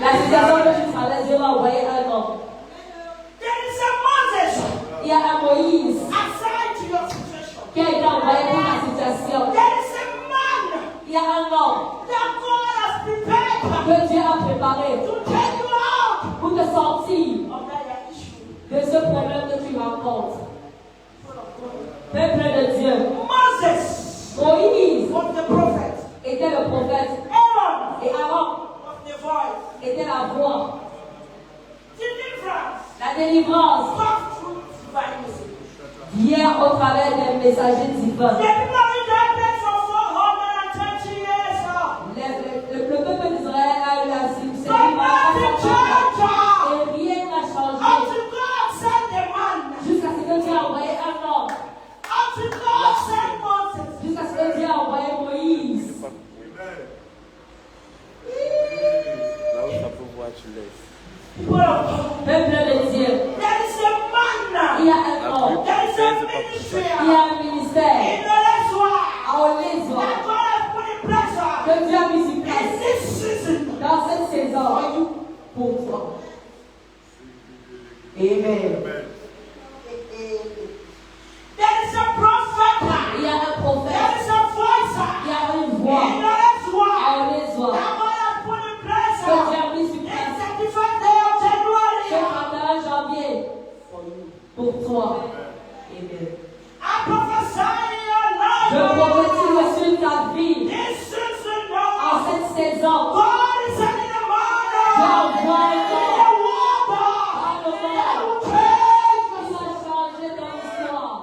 La situation que tu traverses, Dieu va envoyer un homme. Il y a un Moïse qui a été envoyé pour la situation. Il y a un homme que Dieu a préparé pour te sortir de ce problème que tu rencontres. Peuple de Dieu. Moïse était le prophète. Et Aaron était la voix. La délivrance vient au travers des messagers divins. Le peuple d'Israël a eu la succès et rien n'a changé jusqu'à ce que Dieu a envoyé un homme. Jusqu'à ce que Dieu a envoyé Moïse. Là où ça peut voir, tu laisses. Peuple de Dieu. Il y a un homme. Il y a un ministère. À Olézoa. Que Dieu a mis sur place. Dans cette saison. Pour toi. Amen. Il y a un prophète. Il y a une voix. À Olézoa. Que Dieu a mis sur place. Le 31 janvier. Pour toi. Amen. Je prophétise sur ta vie. En cette saison. J'envoie un homme. Qui va changer ton histoire.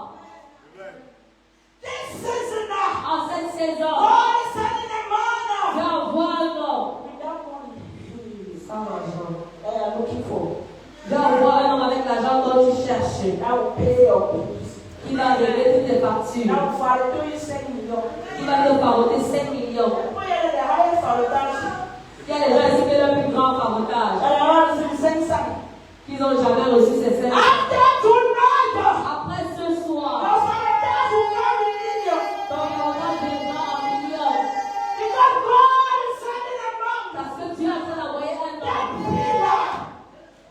En cette saison. J'envoie un homme. Sans l'argent. J'envoie un homme avec l'argent dont tu cherches. Qui va régler toutes tes factures. Qui va te faroter 5 millions. Il y a les gens ici qui ont le plus grand farotage. Qu'ils n'ont jamais reçu ces 5 millions. Après ce soir, ton farotage viendra en millions. Parce que Dieu a fait d'envoyer un homme.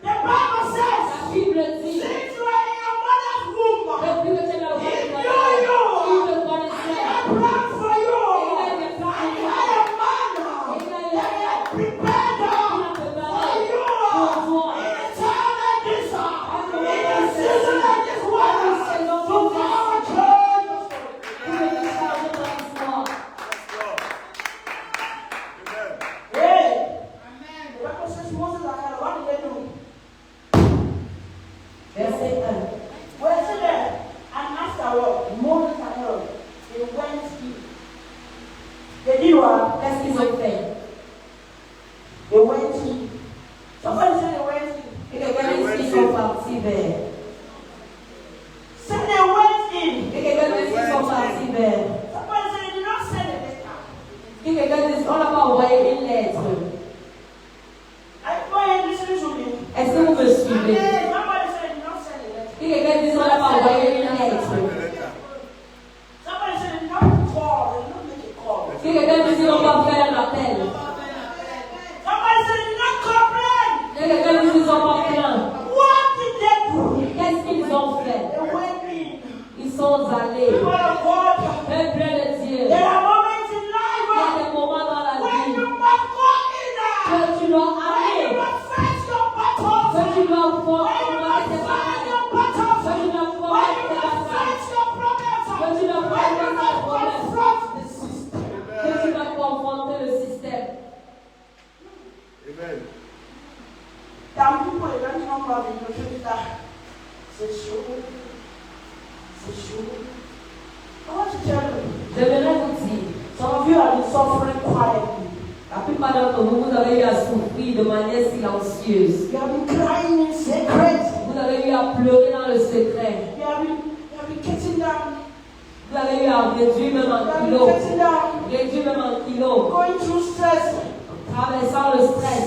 La Bible dit. Depuis que tu es là, il te connaissait. Qu'est-ce qu'ils ont fait? Et quelqu'un dit qu'ils sont partis vers. Et quelqu'un dit qu'ils sont partis vers. Et quelqu'un dit on n'a pas envoyé une lettre. Est-ce que vous me suivez? Et quelqu'un dit on n'a pas envoyé une lettre. Et quelqu'un dit on va faire un appel. Et quelqu'un dit ils ont pas plein. Qu'est-ce qu'ils ont fait? Ils sont allés. Peuple de Dieu. Il y a des moments dans la vie que tu dois aller. Que tu dois combattre tes batailles. Que tu dois combattre tes batailles. Que tu dois combattre tes problèmes. Que tu dois confronter le système. Amen. C'est chaud. Je voudrais vous dire, la plupart d'entre vous, vous avez eu à souffrir de manière silencieuse. Vous avez eu à pleurer dans le secret. Vous avez eu à réduire même en kilos. Réduire même en kilos. Traversant le stress.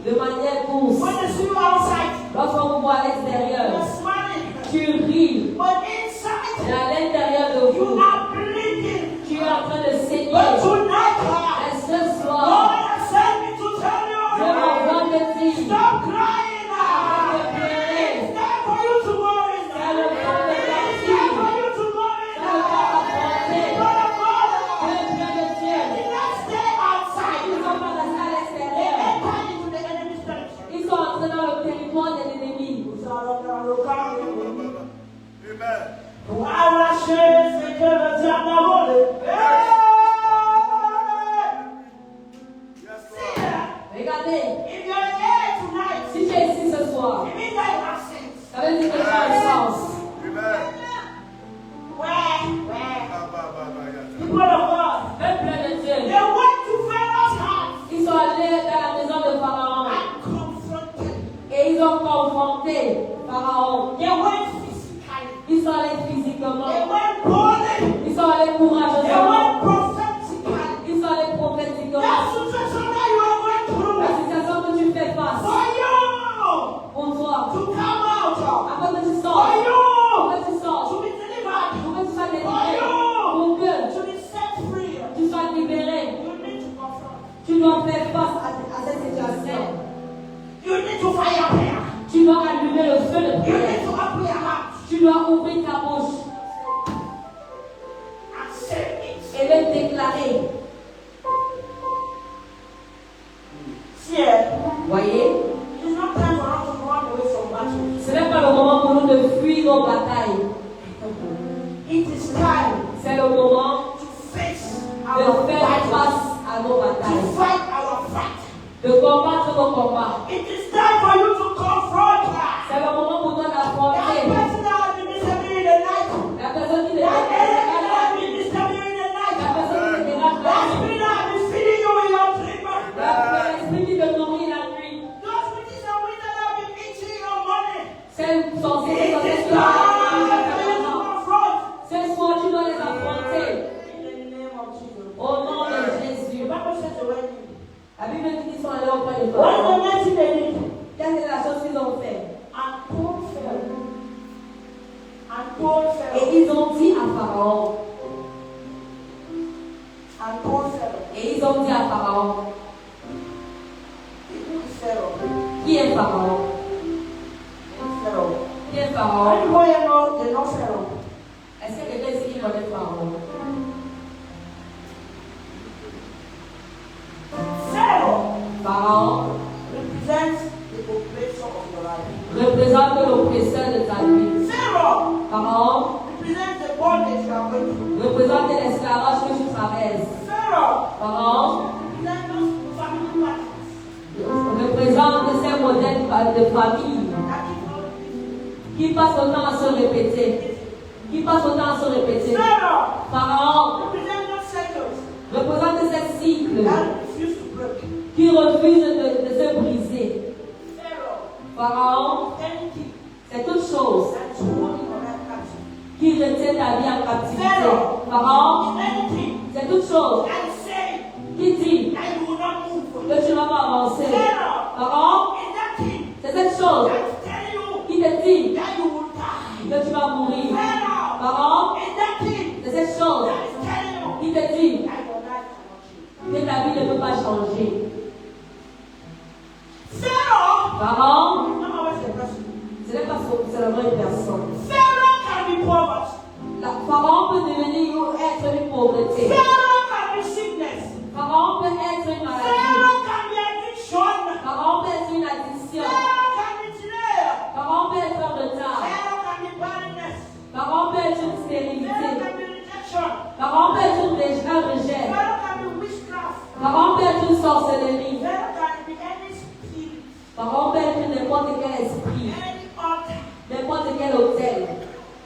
De manière douce. Lorsqu'on vous voit à l'extérieur, tu ris. Et à l'intérieur de vous, tu es en train de saigner. Et ce soir, déclarer. If you're here tonight, Si tu es ici ce soir, it means that you have sense. ça veut dire que tu as un sens. People of God, Peuple de Dieu, they went to Pharaoh's house ils sont allés dans la maison de Pharaon and confronted. et ils ont confronté Pharaon. They went physically. Ils sont allés physiquement. They went boldly. Ils sont allés They courageusement. went prophetically. Ils sont allés prophétiquement. That situation that you are going through, La situation que tu fais face for you pour toi, to come out of, afin que tu for sortes, you pour que tu sortes, to be delivered, pour que tu sois for délivré, you pour que to be set free, tu sois libéré. you need to confront. Tu dois faire face à cette situation. You need to fire prayer. Tu dois allumer le feu de You prière. need to open your mouth Tu dois ouvrir ta bouche and say it. et le déclarer. See, Voyez, it's not time for us to run away from battle. ce n'est pas le moment pour nous de fuir nos batailles. It is time C'est le moment to face de our faire battles, face à nos to batailles, fight our fight. de combattre nos combats. It is time for you to confront her. C'est le moment pour toi That d'affronter person that has been disturbing in the night. la personne qui te That enemy that has dérange, been disturbing in the la night. personne qui te dérange la That nuit, spirit that has been feeding you in your dream. l'esprit qui te nourrit la nuit. Those witches and wizards that have been eating your money. C'est censé It que is tu time for you to confront. ce soir, tu dois les affronter In the name of Jesus. au nom de The Jésus. Bible says the wedding. La Bible dit qu'ils sont allés auprès de What's the Pharaon. next thing they did? Quelle est la chose qu'ils ont fait? And told Pharaoh. And told Et Pharaoh. ils ont dit à Pharaon. And told Pharaoh. Et ils ont dit à Pharaon. Who is Pharaoh? Qui est Pharaon? Pharaoh. Qui est Pharaon? Everybody know they know Pharaoh. Est-ce que quelqu'un ici qui connaît Pharaon? Pharaoh Pharaon represents the oppressor of your life. représente l'oppresseur de ta vie. Pharaoh Pharaon represents the bondage you are going through. représente l'esclavage que tu traverses. Pharaoh Pharaon represents those family patterns représente ces modèles de famille that keep on living. qui passent le temps à se répéter. Qui passent le temps à se répéter. Pharaoh Pharaon represents those cycles représente ces cycles that refuse to break. qui refusent de se briser. Pharaoh, Pharaon, anything c'est toute chose that is holding your life captive. qui retient ta vie en captivité. Pharaon, Anything c'est toute chose that is saying qui dit that you will not move. que tu ne vas pas avancer. Pharaoh, Pharaon, is that thing c'est cette chose that is telling you qui te dit that you will die. que tu vas mourir. Pharaoh, Pharaon, is that thing c'est cette chose that is telling you qui te dit that your life cannot change. que ta vie ne peut pas changer. Pharaoh Pharaon, is not always a person. ce n'est pas seulement une personne. Pharaoh can be poverty. Pharaon peut devenir ou être une pauvreté. Pharaoh can be sickness. Pharaon peut être une maladie. Pharaoh can be addiction. Pharaon peut être une addiction. Pharaoh can be delay. Pharaon peut être un retard. Pharaoh can be barrenness. Pharaon peut être une Pharaoh stérilité. can be rejection. Pharaon peut être un rejet. Pharaoh can be witchcraft. Pharaon peut être une sorcellerie. Pharaoh can be any spirit, Pharaon peut être n'importe quel esprit, any altar n'importe quel hôtel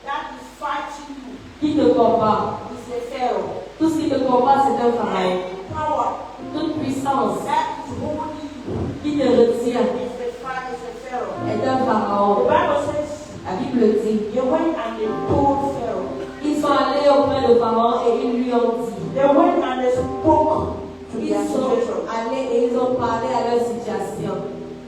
that is fighting you. qui te combat. Is a Pharaoh. Tout ce qui te combat, c'est un pharaon. Any power Toute puissance that is holding you qui te retient is a Pharaoh. est un The pharaon. Bible says La Bible dit, they went and they told Pharaoh. ils sont allés auprès de Pharaon et ils lui ont dit. They went and they spoke to Ils their sont situation. allés et ils ont parlé à leur situation.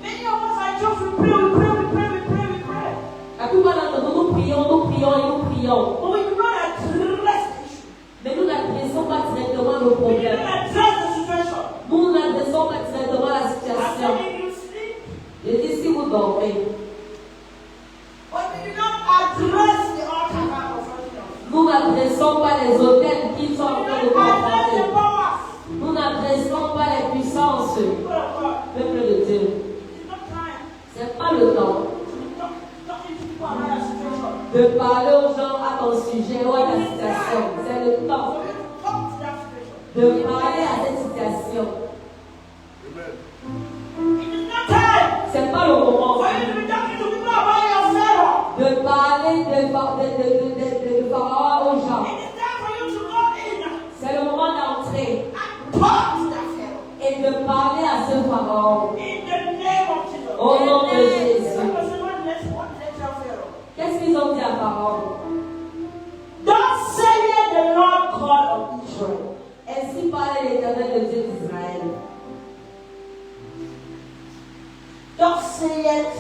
Many of us are just we pray, we pray, we pray, we pray, we pray. La plupart d'entre nous, nous prions et nous prions. But we do not address the issue. Mais nous n'adressons pas directement le We do problème. not address the situation. Nous n'adressons pas directement la After situation. you sleep, Je dis si vous dormez, but we do not address the altar now of something else. nous n'adressons pas les hôtels qui sont en We train do de not address the confronter. powers. Nous n'adressons pas les puissances, People of God, peuple de Dieu. it's not time C'est pas le temps to be talking to people about our situation. de parler aux gens à ton sujet ou à ta situation. C'est le temps For you to talk to that situation. de parler à cette situation. When ce pharaon. In the name of Jesus. Au nom de Jésus. Pharaoh. Qu'est-ce qu'ils ont dit à Pharaon? Thus saith the Lord God of Israel. Ainsi parlait l'Éternel, le Dieu d'Israël. Thus saith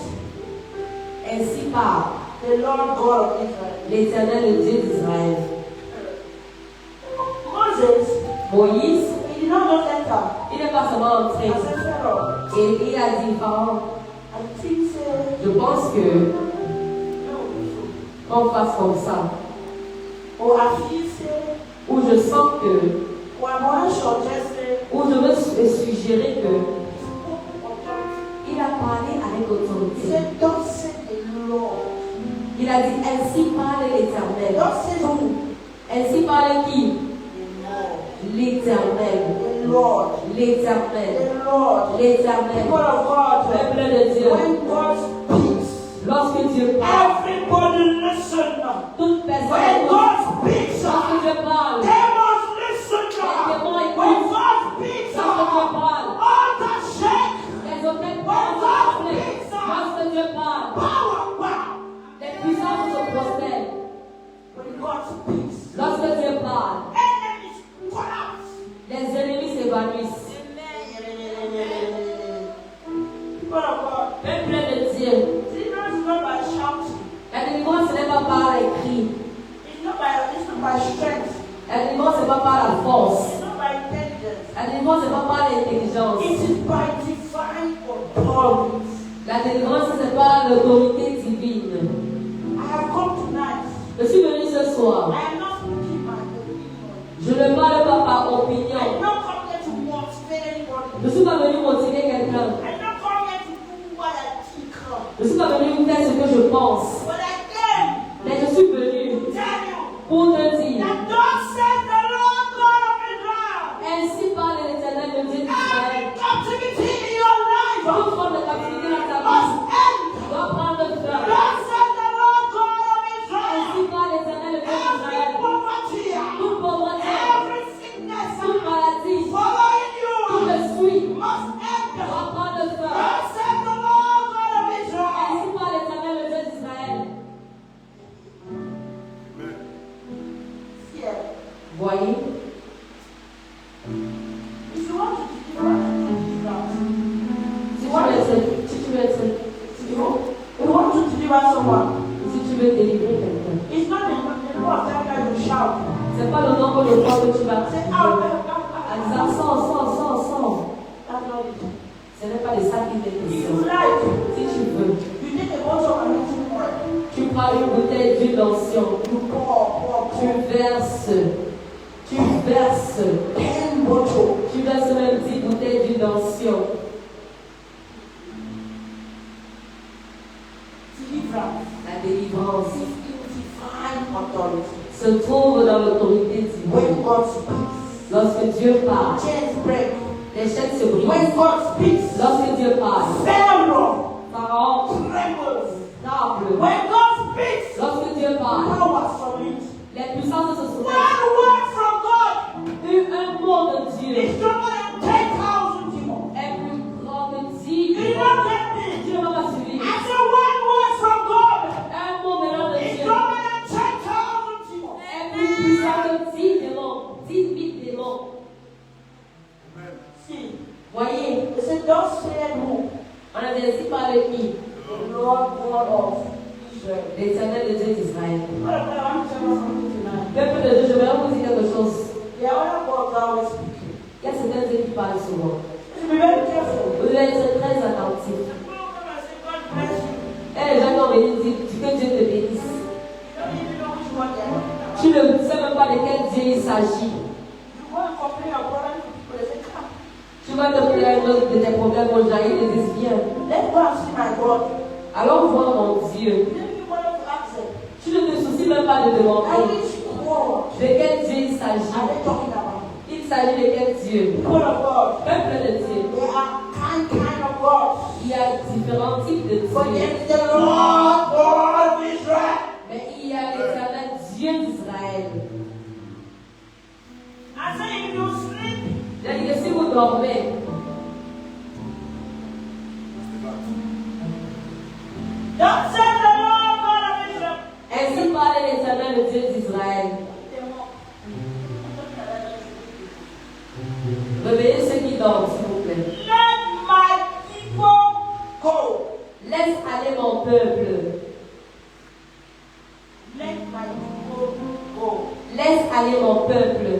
Ainsi parle the Lord God of Israel. l'Éternel, le Dieu d'Israël. Moses, Moïse, he did not just enter. il n'est pas seulement entré. I said, Pharaoh, Et il a dit, Pharaon, I think say, je pense que on fasse comme ça. or I feel say, Ou je sens que, or I want to suggest say, ou je veux suggérer que authority. il a parlé avec He autorité. said, thus saith the Lord. Il a dit, ainsi parle l'Éternel. Thus saith who? Ainsi parle qui? L'Éternel. The Lord. L'Éternel. The Lord. L'Éternel. God of God. Peuple de Dieu. When God speaks, Lorsque Dieu parle, everybody listen. toute personne When écoute. God speaks, Lorsque Dieu parle, they must listen. When God speaks, all that shake, les hôtels tremblent. Lorsque Dieu parle, power, wow. les puissances se prosternent. When God speaks, Lorsque Dieu parle, enemies collapse. les ennemis s'évanouissent. God of God, Peuple de Dieu, deliverance is not by shouting. la délivrance ce n'est pas par les cris. It's not by strength. La délivrance ce n'est pas par la force. It's not by intelligence. La délivrance ce n'est pas par l'intelligence. It is by divine authority. La délivrance c'est par l'autorité divine. I have come tonight. Je suis venu ce soir. I am not speaking my opinion. Je ne parle pas par I am opinion. not come here to motivate anybody. Je ne suis pas venu motiver quelqu'un. I am not come here to do what I think. Je ne suis pas venu faire ce que je pense. But I came Mais je suis venu to tell you pour te dire, that thus said the Lord God of Israel. ainsi parle l'Éternel, le Dieu d'Israël. Every captivity in your life Toute forme de captivité dans ta must vie end. doit prendre fin. Thus said the Lord God of Israel. Ainsi parle l'Éternel, le Dieu Every d'Israël. poverty, Toute pauvreté, every sickness toute maladie, following tout you le suit must end. doit prendre fin. Thus said the Lord God of Israel. Ainsi parle l'Éternel, le Dieu d'Israël. Fear. Voyez, If you want to deliver, si tu veux être, you want to deliver someone. si tu veux délivrer quelqu'un, It's not the number of times that you shout. c'est pas le nombre de fois que tu vas Say crier out, en disant sors. That's not it. Ce n'est pas de ça qui est If question. you like, Si tu veux, you take a bottle of anointing oil. tu prends une bouteille d'huile d'onction, You pour. tu verses 10 bottles. tu verses même 10 bouteilles d'huile d'onction. Deliverance. La délivrance This is divine authority. se trouve dans l'autorité When divine. God speaks, Lorsque Dieu parle, chains break. les chaînes se brisent. When God speaks, Lorsque Dieu parle, Pharaoh Pharaon trembles. tremble. When God speaks, Lorsque Dieu parle, power submit. les puissances se One soulèvent. word from God Un mot de Dieu is stronger than 10,000 demons. est plus grand que You 10 did démons. not get me. Tu ne m'as pas suivi. I said one word from God Un mot venant de is Dieu stronger than 10,000 demons. est plus puissant que 10 démons, 10 000 démons. See, Voyez, it said, thus said who? on a dit ainsi par le qui? The Lord God of Israel. L'Éternel, le Dieu d'Israël. What if I want to tell you something tonight? Peuple de Dieu, je vais vous dire quelque chose. There are other gods always speaking. Il y a certains Dieux qui parlent souvent. You should be very careful. Vous devez être très attentif. The people come and say, God bless you. Et les gens qui ont venu dire que Dieu te bénisse. You don't even know which one they are. Tu ne sais même pas de quel Dieu il s'agit. You go and complain your brother to people, they say, come. Tu vas te plaindre de tes problèmes aux gens, ils te disent bien. Let's go and see my God. Alors vois mon Dieu. You don't even bother to ask them. Tu ne te soucies même pas de And demander which God de quel Dieu il are s'agit. they talking about? Il s'agit de quel Dieu? People of God. Peuple de Dieu. There are kind of gods. Il y a différents types de But there dieux. is the Lord God of Israel. Mais il y a l'Éternel Dieu d'Israël. I say if you sleep, C'est-à-dire que si vous dormez, Thus said the Lord God of Israel. Ainsi parle l'Éternel, le Dieu d'Israël. Réveillez ceux qui dorment, s'il vous plaît. Let my people go. Laisse aller mon peuple. Let my people go. Laisse aller mon peuple.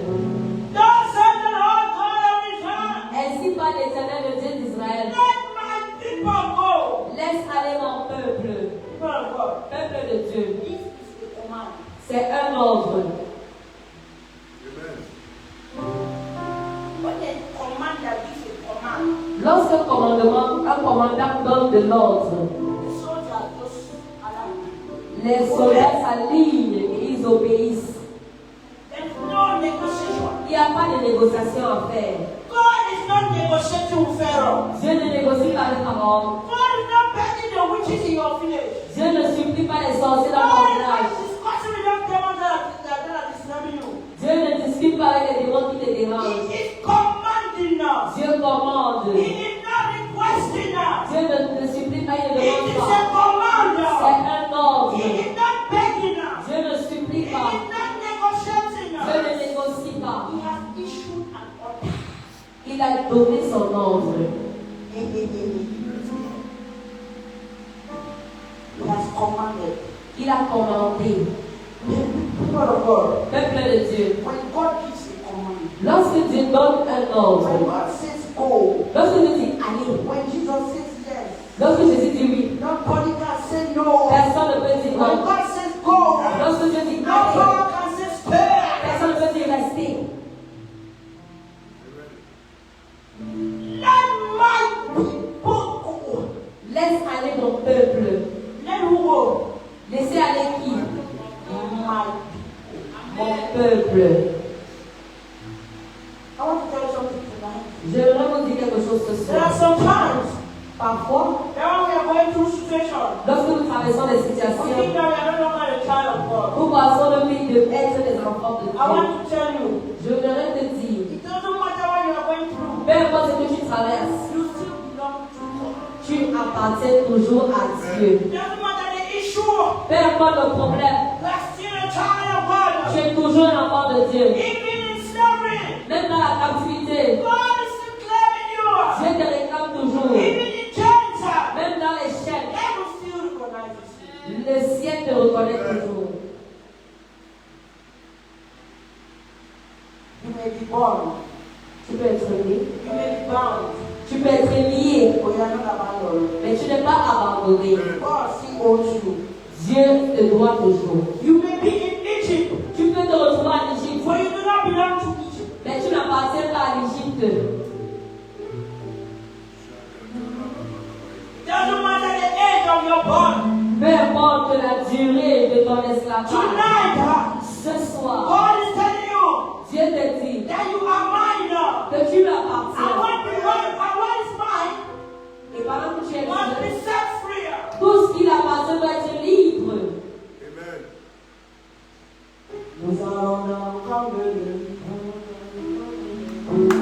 Thus said the Lord God of Israel. Ainsi parle l'Éternel, le Dieu d'Israël. Let my people go. Laisse aller mon peuple. People of God. Peuple de Dieu. This is the command. C'est un ordre. When they command that this is a command, Lorsqu'un commandant donne de l'ordre, the soldiers just allow. les soldats s'alignent et ils obéissent. There's no negotiation. Il n'y a pas de négociation à faire. God is not negotiating with Pharaoh. Dieu ne négocie pas avec Pharaon. God is not begging the witches in your village. Dieu ne supplie pas les sorciers dans ton God is village. not discussing with them demons that are disturbing you. Dieu ne discute pas avec les démons qui te dérangent. He is commanding us. Dieu commande. He is not requesting us. Dieu ne supplie pas, il ne He demande is a pas. commander. C'est un ordre. He is not begging us. Dieu ne supplie He pas. is not negotiating Dieu ne us. négocie pas. He has issued an order. Il a donné son ordre. He has commanded. Il a commandé. People of God, Peuple de Dieu. when God gives a command, Lorsque Dieu donne un when ordre, God says go, lorsque Dieu dit allez, when Jesus says yes, lorsque Jésus dit oui, nobody can say no. personne ne peut dire When non. God says go, Lorsque Dieu dit no allez, power can say stay. personne ne peut dire restez. Let my people go. Laisse aller mon peuple. Let who go? Laissez aller qui? My. Mon peuple. I want to tell you something tonight. Je voudrais vous dire quelque chose ce There are soir. some times Parfois, that when we are going through situations, lorsque nous traversons des we think situations, that we are no longer a child of God. nous passons le but d'être des enfants de I Dieu. want to tell you, Je voudrais te dire, it doesn't matter what you are going through. peu importe ce que tu traverses, You still belong to God. tu appartiens toujours à Dieu. It doesn't matter the issue. Peu importe le problème, You are still a child of God. tu es toujours un enfant de Dieu. Even in slavery, Même dans la captivité, God is still claiming you. Dieu te réclame toujours. Even in chains, Même dans les chaînes, heaven still recognizes you. le ciel te reconnaît toujours. You may be born. Tu peux être lié, You may be bound. tu peux être lié, But you are not abandoned. mais tu n'es pas abandonné. God still owns you. Dieu te doit toujours. You may be in Egypt, Tu peux te retrouver en Égypte, but you do not belong to Egypt. mais tu n'appartiens pas à l'Égypte. Doesn't matter the age of your born. Peu importe la durée de ton esclavage. Tonight, Ce soir, God is telling you Dieu te dit that you are mine now. que tu lui And appartiens. what is mine Et pendant que tu es must be libre, set free. tout ce qui appartient doit être libre. Amen. Nous allons ensemble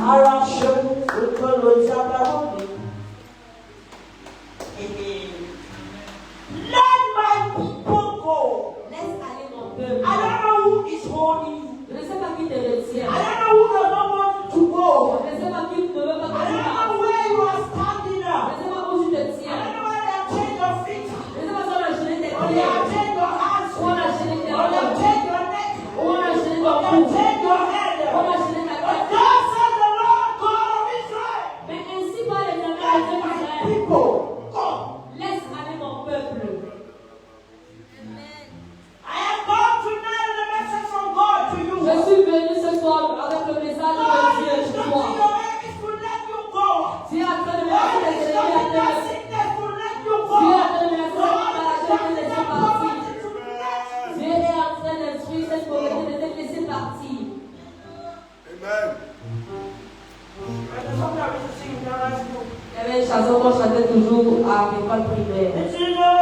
arracher ce que le diable a volé. Let my people go. Laisse aller mon peuple. I don't know who is holding you. Je ne sais pas qui te retient. I don't know who does not want you to go. Je ne sais pas qui ne veut pas que I tu don't know partes. where you are standing Je now. ne sais pas où tu te I tiens. don't know where they have changed your feet. Je ne sais pas si on a gêné tes Or they have pieds. changed your hands. Ou on a gêné tes Or they have mains. changed your neck. Ou on a gêné Or ton they have cou. changed your head. Ou on a gêné ta But tête. God says the Lord God of Israel. Mais ainsi par les Let Éternel de my Israël. people go. Laisse aller mon peuple. I have come tonight with a message from God to you. Je suis venu ce soir avec le message God de Dieu is pour not toi. in your hand is to let you go. Dieu est en train de me God laisser is les not in ennemis your à terre. sickness to let you go. Dieu est en train de me laisser God par la is chaîne not de in laisser your partir. poverty to let you. Dieu est en train d'instruire cette pauvreté de te laisser partir. Amen. And there's something I want to sing in the last book. Il y avait une chanson qu'on chantait toujours à l'école primaire. It's in the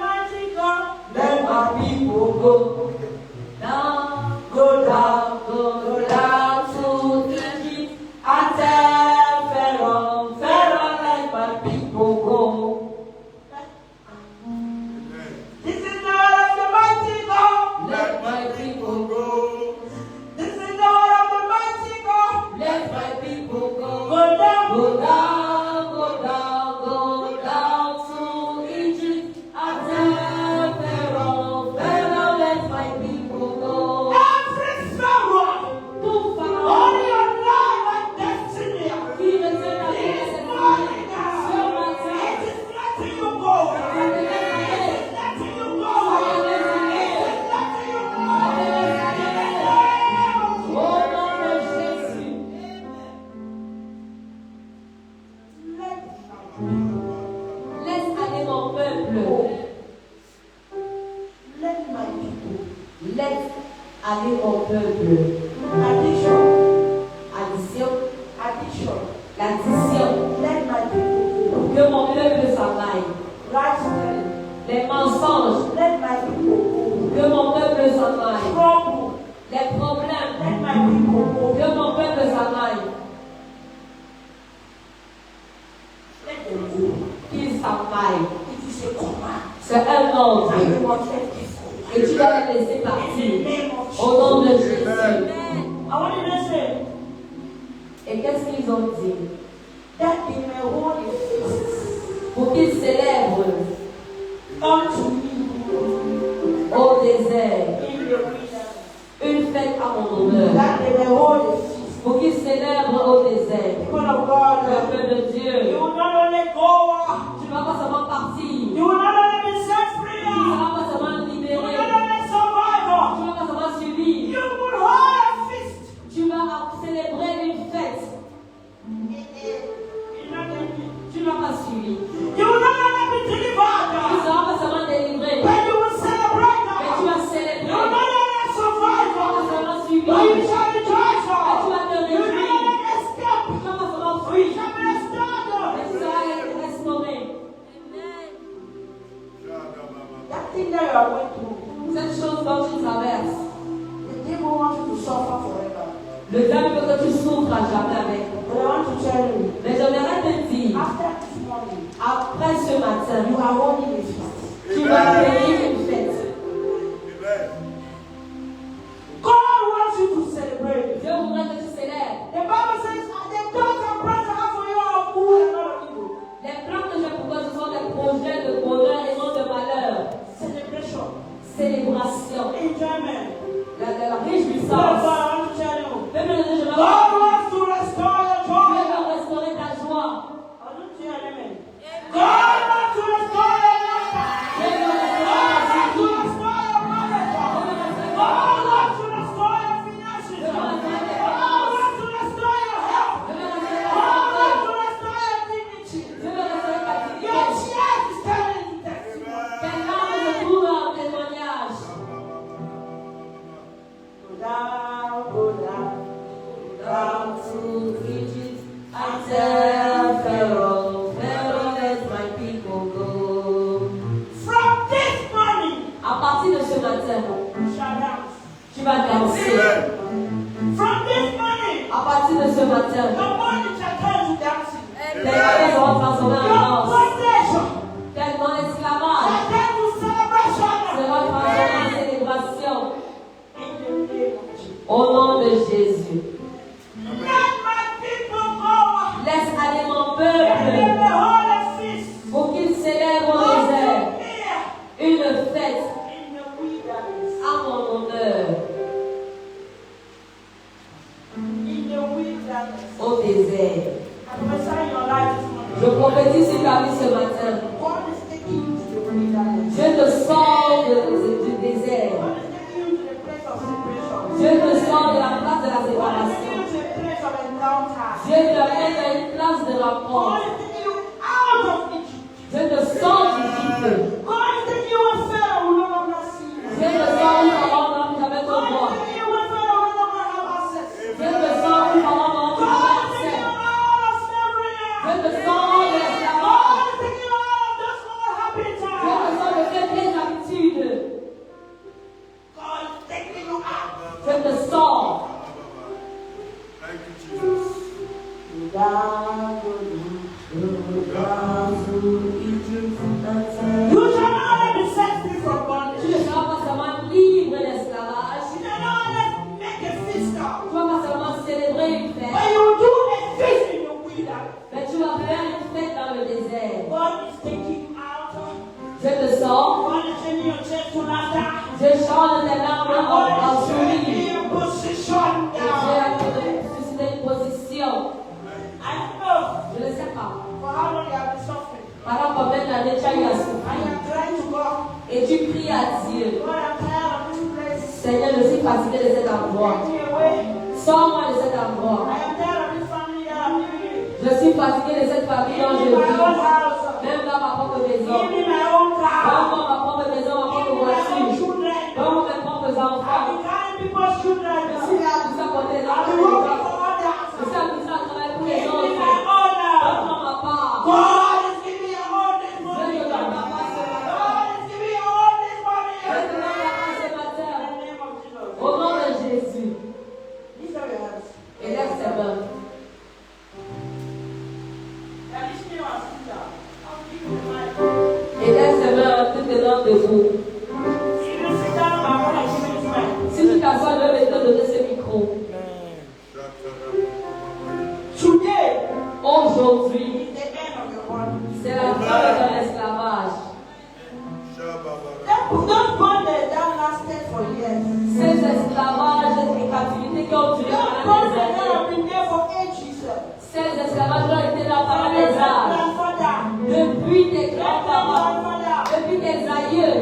mighty God. Let my people go down, go down, go down to Egypt. And tell Pharaoh, Pharaoh, let my people go. Avec mon peuple. Addiction. Addition. Addiction. L'addition. Let my people Que mon peuple s'en aille. go. Right. Les mensonges. Let my people go. Que mon peuple s'en aille. Trouble. Les problèmes. Let my people go. Que mon peuple s'en aille. Let them go. Qu'ils s'en aillent. It is a command. C'est un ordre. And you must let them go. Et tu dois les laisser In the partir. name of Au nom de Jesus. Jésus. I want you to say Et qu'est-ce qu'ils ont dit? that they may hold a feast Pour qu'ils célèbrent unto me au désert in the wilderness. une fête à mon honneur. That they may hold a feast. Pour qu'ils célèbrent au désert. People of God, Peuple de you Dieu. will not only go, Tu ne vas pas seulement partir. you will not only be set free, Tu ne vas pas seulement you will libérer. not only survive, Tu ne vas pas seulement survivre. you will hold a feast. Tu vas célébrer une fête. Tu ne vas pas suivre. You will not only be Tu ne delivered, seras pas seulement délivré. but you will celebrate. Mais tu vas You will célébrer. not only Tu survive, ne vas pas seulement but suivre. you shall rejoice. Mais tu vas te You will not réjouir. only escape, Tu ne vas pas seulement but you fuir. shall be restored. Mais tu seras restauré. That thing that you are going through, Cette chose dont tu traverses. the devil wants you to suffer forever. Le diable veut que tu souffres à jamais avec. But I want to tell you, Mais j'aimerais te dire, after this morning, après ce matin, you are holding a feast. tu vas payer une fête. God wants you to celebrate. Dieu voudrait que tu célèbres. The Bible says, the thoughts and plans I have for you are of good and not of evil. Les plans que j'ai pour toi, ce sont des projets de bonheur et non de malheur. Celebration, Célébration, enjoyment. la Therefore, réjouissance. I want to tell you, Peuple de Dieu, je veux God wants to restore your Dieu joy. veut restaurer ta joie. I don't hear an amen. God wants to restore your laughter. Dieu veut God restaurer wants ta to vie. restore your marriage. God wants to restore your finances. God wants to restore your health. Dieu veut restaurer ta God santé. wants to restore your dignity. Dieu veut restaurer ta Your dignité. chest is telling you testimony. Tes larmes se trouvent en témoignage. Go down, Down to Egypt and tell Pharaoh, Pharaoh, let my people go. From this morning, À partir de ce matin, you shall dance. tu vas danser. From this morning, À partir de ce matin, your morning shall turn to dancing. tes rêves seront transformés en Your danse. bondage Tes non-esclavage shall turn to celebration. sera transformé en célébration. In the name of Jesus. Au nom de Jésus. Let my people go. Laisse aller mon And they peuple may hold a feast pour qu'il célèbre au désert unto me une fête in the wilderness. à mon honneur. In the wilderness. Au désert. I prophesy in your life this Je morning. prophétise sur ta vie ce matin. God is taking you to the wilderness. Dieu te sort du désert. God is taking you to the place of separation. Dieu te sort de la place de la God is taking séparation. you to a place of encounter. Dieu te met à une place de God rencontre. is taking you out of Egypt. Dieu te sort d'Égypte. God is taking you where Pharaoh will no longer see you. Dieu te sort où Pharaon n'aura jamais te God voir. is taking you where Pharaoh will no longer have access. Dieu te sort où Pharaon n'aura God jamais is taking accès. you out of slavery. Dieu te sort de l'esclavage. God is taking you out of those old habits. Dieu te sort de tes vieilles habitudes. God is taking you out. Dieu te sort. Thank you, Jesus. You shall not only be set free from Tu bondage. ne seras pas seulement libre d'esclavage. You shall not only make a feast Tu out. ne vas pas seulement célébrer une But fête. you will do a feast in the wilderness. Mais tu vas faire une fête dans le désert. God is taking you out. Dieu te sort. God is taking your chest to laughter. Dieu change tes larmes And en God is sourire. taking you position Et Dieu down. a suscité une position. I don't know Je ne sais pas. for how long you have been suffering. Pendant combien d'années tu as eu à I souffrir. am trying to go. Et tu pries à Dieu. God, I'm tired of this place. Seigneur, je suis fatigué de cet endroit. Take me away. Sors-moi de cet endroit. I am tired of this family that I'm living in. Je suis fatigué de cette famille dont je Give me my own vis. house. Même dans ma propre maison. Give me my own car. Donne-moi ma propre maison, ma Give propre me my own voiture. children. Donne-moi mes propres I've enfants. been carrying people's maintenant debout. Si tu t'assois, je vais te donner ce micro. Aujourd'hui, c'est la fin de l'esclavage. Ces esclavages et captivités qui ont duré pendant des années. Ces esclavages ont été là pendant des âges. Depuis tes grands-parents, depuis tes aïeux.